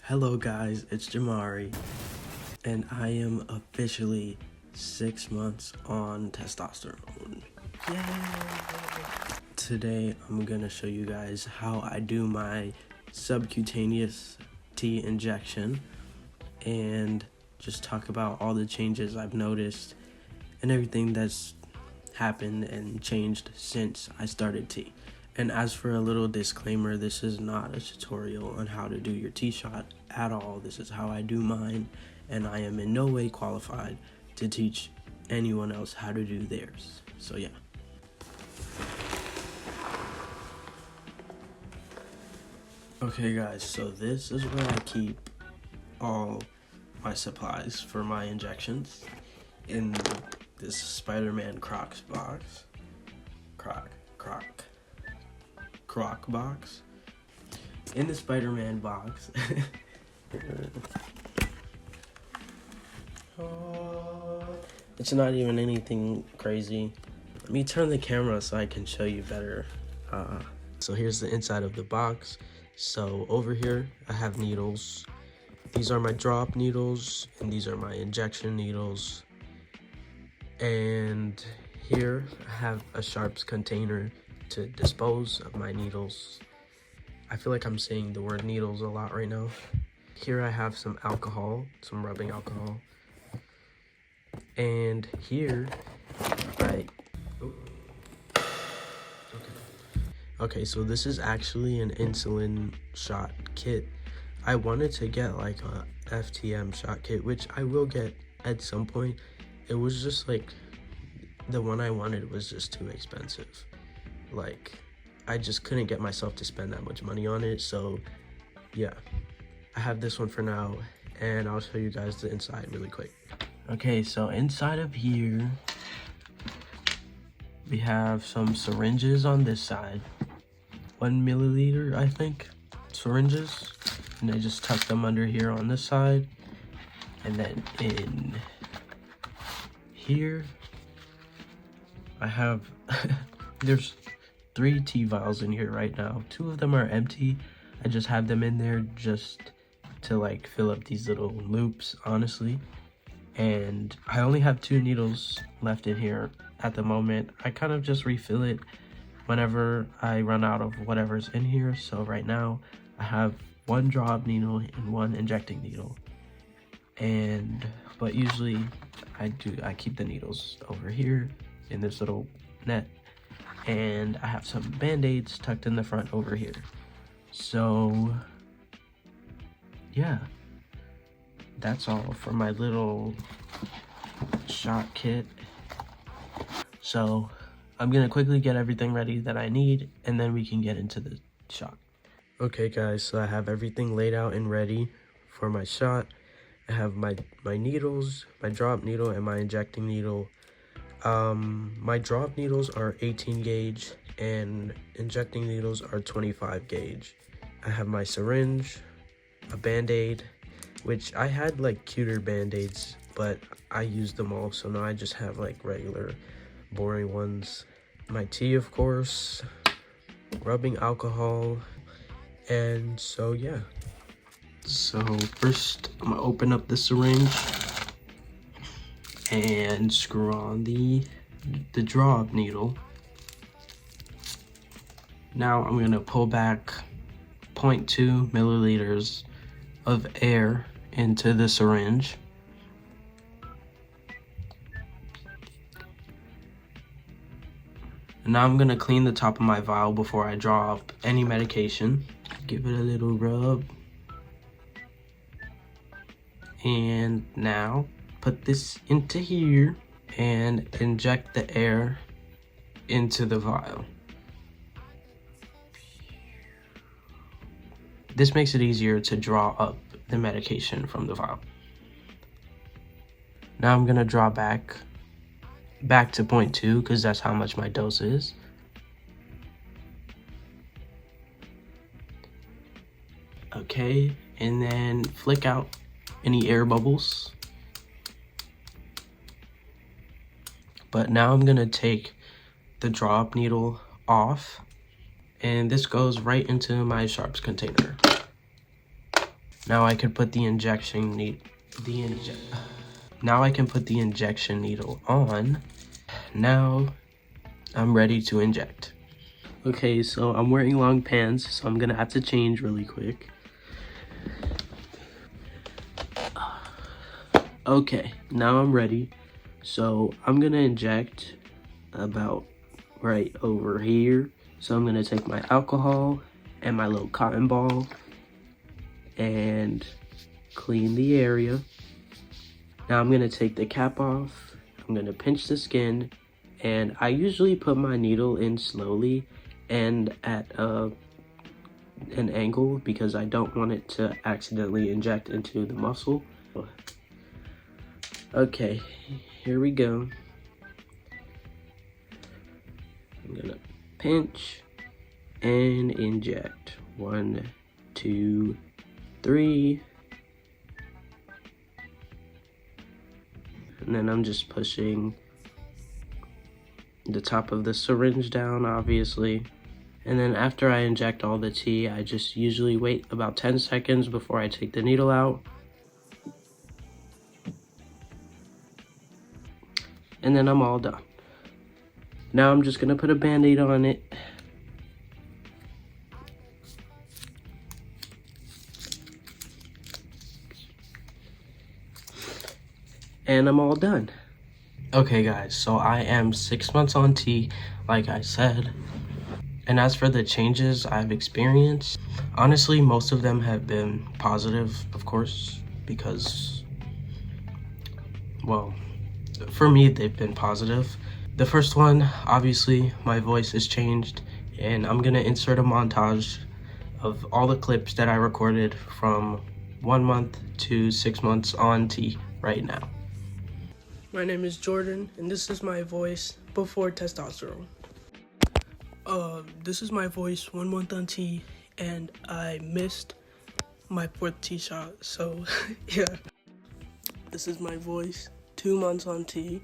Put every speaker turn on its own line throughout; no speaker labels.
Hello guys, it's Jamari, and I am officially 6 months on testosterone. Yay! Today I'm gonna show you guys how I do my subcutaneous T injection and just talk about all the changes I've noticed and everything that's happened and changed since I started T. And as for a little disclaimer, this is not a tutorial on how to do your T-shot at all. This is how I do mine, and I am in no way qualified to teach anyone else how to do theirs. So yeah. Okay guys, so this is where I keep all my supplies for my injections in this Spider-Man Crocs box. Croc box. In the Spider-Man box. It's not even anything crazy. Let me turn the camera so I can show you better. So here's the inside of the box. So over here I have needles. These are my drop needles and these are my injection needles. And here I have a sharps container to dispose of my needles. I feel like I'm saying the word needles a lot right now. Here I have some alcohol, some rubbing alcohol. And here Okay, so this is actually an insulin shot kit. I wanted to get like a FTM shot kit, which I will get at some point. It was just like the one I wanted was just too expensive. Like, I just couldn't get myself to spend that much money on it. So yeah, I have this one for now, and I'll show you guys the inside really quick. Okay, so inside of here we have some syringes on this side, 1 milliliter I think syringes, and I just tuck them under here on this side. And then in here I have there's 3 T vials in here right now. 2 of them are empty. I just have them in there just to like fill up these little loops, honestly. And I only have 2 needles left in here at the moment. I kind of just refill it whenever I run out of whatever's in here. So right now I have 1 drop needle and 1 injecting needle. But usually I keep the needles over here in this little net, and I have some band-aids tucked in the front over here. So yeah, that's all for my little shot kit. So I'm gonna quickly get everything ready that I need, and then we can get into the shot. Okay guys, so I have everything laid out and ready for my shot. I have my needles, my drop needle, and my injecting needle. My drop needles are 18 gauge and injecting needles are 25 gauge. I have my syringe, a band-aid, which I had like cuter band-aids, but I used them all, so now I just have like regular boring ones. My tea, of course, rubbing alcohol, and so yeah. So first I'm gonna open up the syringe and screw on the drop needle. Now I'm gonna pull back 0.2 milliliters of air into the syringe. And now I'm gonna clean the top of my vial before I drop any medication. Give it a little rub. And now put this into here and inject the air into the vial. This makes it easier to draw up the medication from the vial. Now I'm gonna draw back to 0.2 because that's how much my dose is. Okay, and then flick out any air bubbles. But now I'm gonna take the drop needle off, and this goes right into my sharps container. Now I can put the injection now I can put the injection needle on. Now I'm ready to inject. Okay, so I'm wearing long pants, so I'm gonna have to change really quick. Okay, now I'm ready. So I'm gonna inject about right over here. So I'm gonna take my alcohol and my little cotton ball and clean the area. Now I'm gonna take the cap off. I'm gonna pinch the skin, and I usually put my needle in slowly and at an angle because I don't want it to accidentally inject into the muscle. Okay, here we go. I'm gonna pinch and inject. 1, 2, 3. And then I'm just pushing the top of the syringe down, obviously. And then after I inject all the tea, I just usually wait about 10 seconds before I take the needle out. And then I'm all done. Now I'm just gonna put a band-aid on it. And I'm all done. Okay guys, so I am 6 months on tea, like I said. And as for the changes I've experienced, honestly, most of them have been positive, of course, because, well, for me, they've been positive. The first one, obviously, my voice has changed, and I'm gonna insert a montage of all the clips that I recorded from 1 month to 6 months on tea right now. My name is Jordan, and this is my voice before testosterone. This is my voice 1 month on tea, and I missed my 4th tea shot, so yeah. This is my voice 2 months on tea.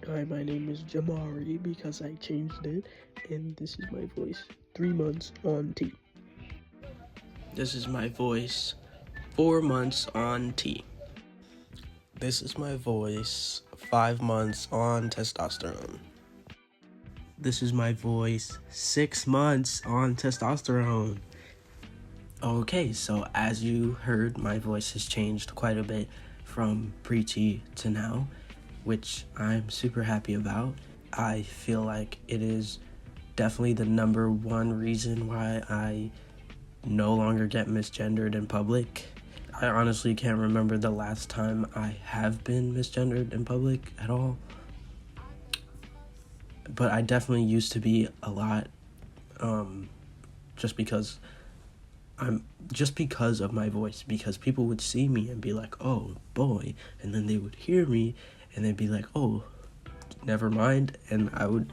Hi, my name is Jamari because I changed it, and this is my voice 3 months on tea. This is my voice 4 months on tea. This is my voice 5 months on testosterone. This is my voice 6 months on testosterone. Okay, so as you heard, my voice has changed quite a bit from pre-tea to now, which I'm super happy about. I feel like it is definitely the #1 reason why I no longer get misgendered in public. I honestly can't remember the last time I have been misgendered in public at all. But I definitely used to be a lot, just because of my voice, because people would see me and be like, oh boy, and then they would hear me and they'd be like, oh, never mind, and I would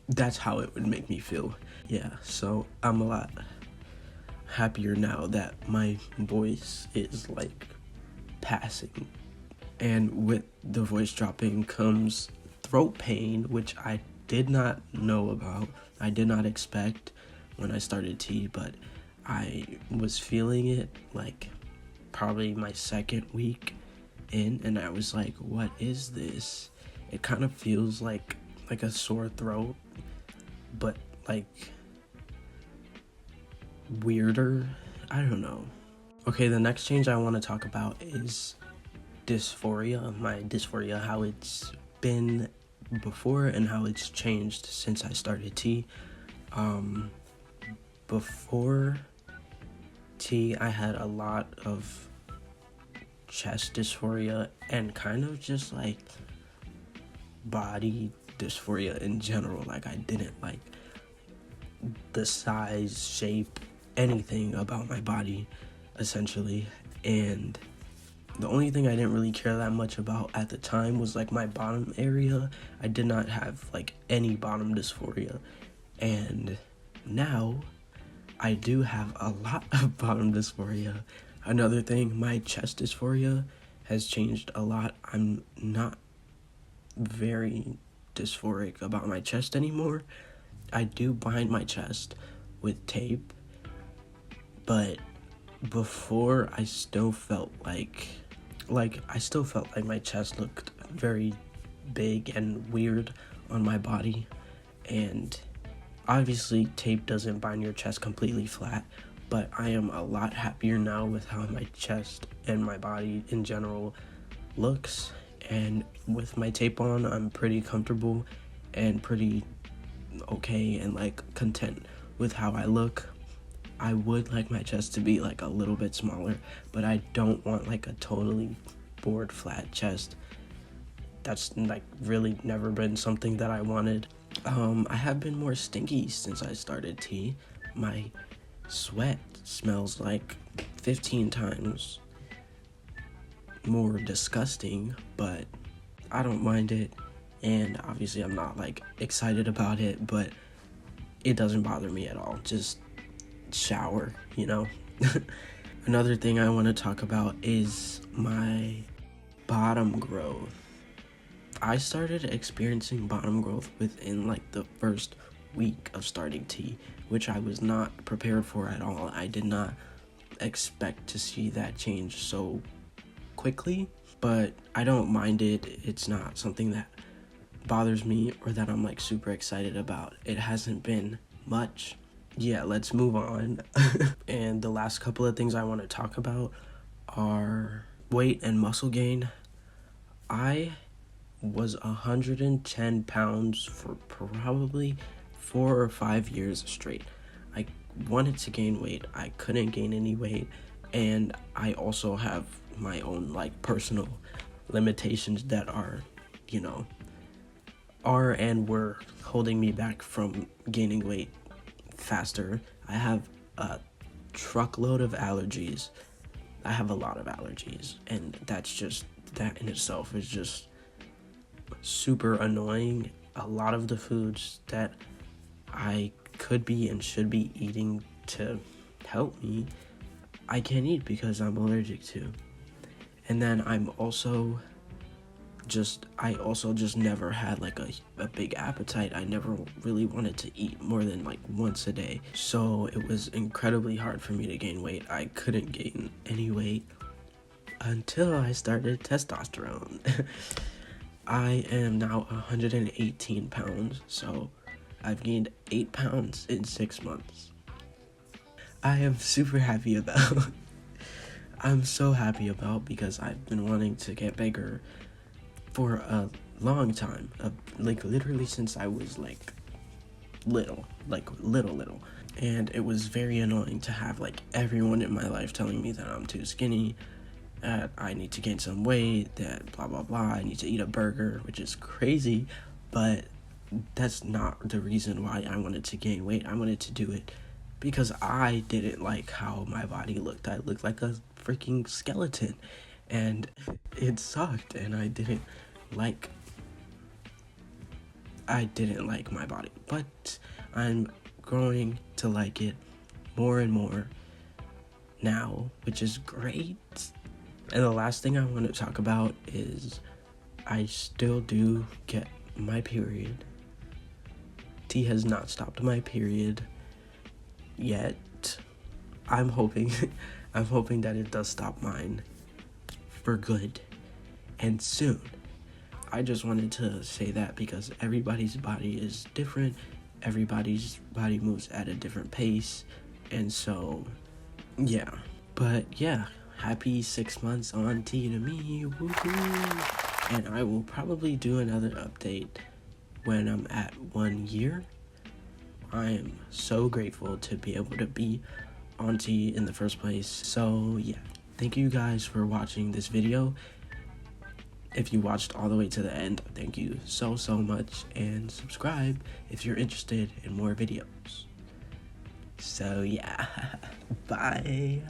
that's how it would make me feel. Yeah, so I'm a lot happier now that my voice is like passing. And with the voice dropping comes throat pain, which I did not know about. I did not expect when I started tea, but I was feeling it like probably my 2nd week in, and I was like, what is this? It kind of feels like a sore throat, but like weirder. I don't know. Okay, the next change I want to talk about is dysphoria. My dysphoria, how it's been before and how it's changed since I started tea. Before tea, I had a lot of chest dysphoria and kind of just like body dysphoria in general. Like, I didn't like the size, shape, anything about my body, essentially. And the only thing I didn't really care that much about at the time was like my bottom area. I did not have like any bottom dysphoria. And now I do have a lot of bottom dysphoria. Another thing, my chest dysphoria has changed a lot. I'm not very dysphoric about my chest anymore. I do bind my chest with tape, but before I still felt like my chest looked very big and weird on my body. And obviously tape doesn't bind your chest completely flat, but I am a lot happier now with how my chest and my body in general looks. And with my tape on, I'm pretty comfortable and pretty okay and like content with how I look. I would like my chest to be like a little bit smaller, but I don't want like a totally bored flat chest. That's like really never been something that I wanted. I have been more stinky since I started tea. My sweat smells like 15 times more disgusting, but I don't mind it. And obviously I'm not like excited about it, but it doesn't bother me at all. Just shower, you know? Another thing I want to talk about is my bottom growth. I started experiencing bottom growth within like the first week of starting tea, which I was not prepared for at all. I did not expect to see that change so quickly, but I don't mind it. It's not something that bothers me or that I'm like super excited about. It hasn't been much. Yeah, let's move on. And the last couple of things I want to talk about are weight and muscle gain. I was 110 pounds for probably 4 or 5 years straight. I wanted to gain weight. I couldn't gain any weight, and I also have my own like personal limitations that are, you know, and were holding me back from gaining weight faster. I have a truckload of allergies. I have a lot of allergies, and that in itself is just super annoying. A lot of the foods that I could be and should be eating to help me, I can't eat because I'm allergic to. And then I also just never had like a big appetite. I never really wanted to eat more than like once a day. So it was incredibly hard for me to gain weight. I couldn't gain any weight until I started testosterone. I am now 118 pounds, so I've gained 8 pounds in 6 months. I am super happy about. I'm so happy about because I've been wanting to get bigger for a long time, like literally since I was like little. And it was very annoying to have like everyone in my life telling me that I'm too skinny, that I need to gain some weight, that blah blah blah, I need to eat a burger, which is crazy, but that's not the reason why I wanted to gain weight. I wanted to do it because I didn't like how my body looked. I looked like a freaking skeleton, and it sucked, and I didn't like my body, but I'm growing to like it more and more now, which is great. And the last thing I want to talk about is I still do get my period. Tea has not stopped my period yet. I'm hoping that it does stop mine for good and soon. I just wanted to say that because everybody's body is different. Everybody's body moves at a different pace. And so, yeah. But yeah, happy 6 months on tea to me. Woohoo! And I will probably do another update when I'm at 1 year. I am so grateful to be able to be on tea in the first place. So yeah, thank you guys for watching this video. If you watched all the way to the end, thank you so much, and subscribe if you're interested in more videos. So yeah, bye.